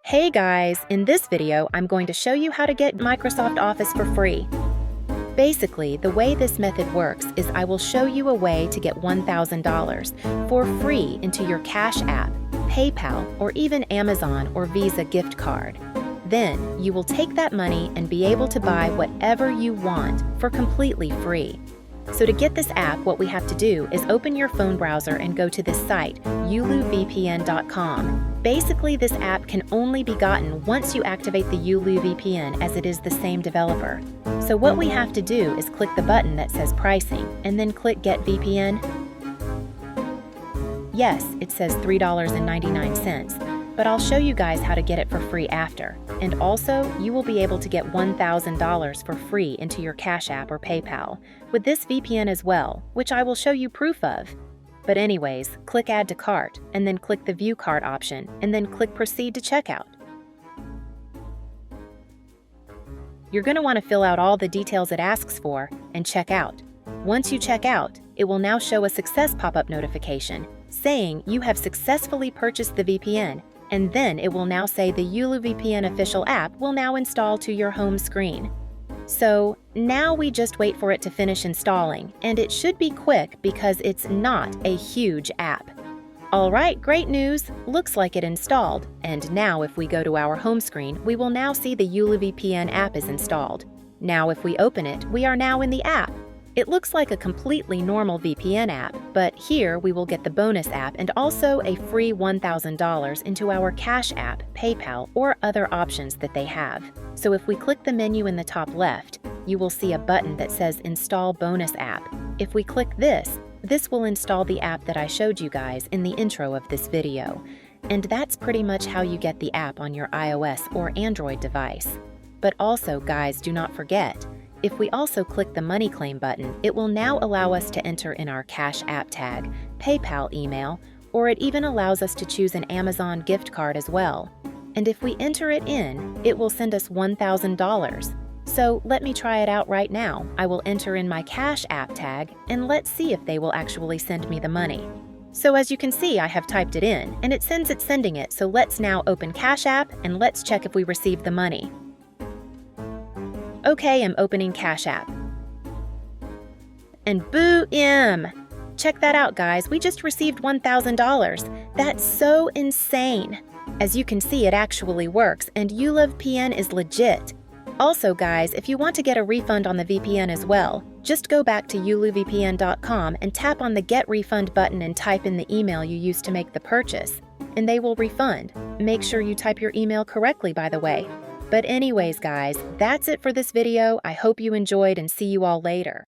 Hey guys, in this video, I'm going to show you how to get Microsoft Office for free. Basically, the way this method works is I will show you a way to get $1,000 for free into your Cash App, PayPal, or even Amazon or Visa gift card. Then, you will take that money and be able to buy whatever you want for completely free. So to get this app, what we have to do is open your phone browser and go to this site, uluvpn.com. Basically, this app can only be gotten once you activate the Ulu VPN, as it is the same developer. So what we have to do is click the button that says Pricing, and then click Get VPN. Yes, it says $3.99, but I'll show you guys how to get it for free after. And also, you will be able to get $1,000 for free into your Cash App or PayPal with this VPN as well, which I will show you proof of. But anyways, click Add to Cart, and then click the View Cart option, and then click Proceed to Checkout. You're going to want to fill out all the details it asks for and check out. Once you check out, it will now show a success pop-up notification saying you have successfully purchased the VPN, and then it will now say the Ulu VPN official app will now install to your home screen. So now we just wait for it to finish installing, and it should be quick because it's not a huge app. Alright, great news! Looks like it installed, and now if we go to our home screen, we will now see the Ulu VPN app is installed. Now if we open it, we are now in the app. It looks like a completely normal VPN app, but here we will get the bonus app and also a free $1,000 into our Cash App, PayPal, or other options that they have. So if we click the menu in the top left, you will see a button that says Install Bonus App. If we click this will install the app that I showed you guys in the intro of this video. And that's pretty much how you get the app on your iOS or Android device. But also, guys, do not forget, if we also click the Money Claim button, it will now allow us to enter in our Cash App tag, PayPal email, or it even allows us to choose an Amazon gift card as well. And if we enter it in, it will send us $1,000. So let me try it out right now. I will enter in my Cash App tag, and let's see if they will actually send me the money. So as you can see, I have typed it in, and it says it's sending it, so let's now open Cash App, and let's check if we received the money. Okay, I'm opening Cash App. And boom! Check that out, guys. We just received $1,000. That's so insane. As you can see, it actually works, and ULovePN is legit. Also, guys, if you want to get a refund on the VPN as well, just go back to uluvpn.com and tap on the Get Refund button and type in the email you used to make the purchase, and they will refund. Make sure you type your email correctly, by the way. But anyways, guys, that's it for this video. I hope you enjoyed and see you all later.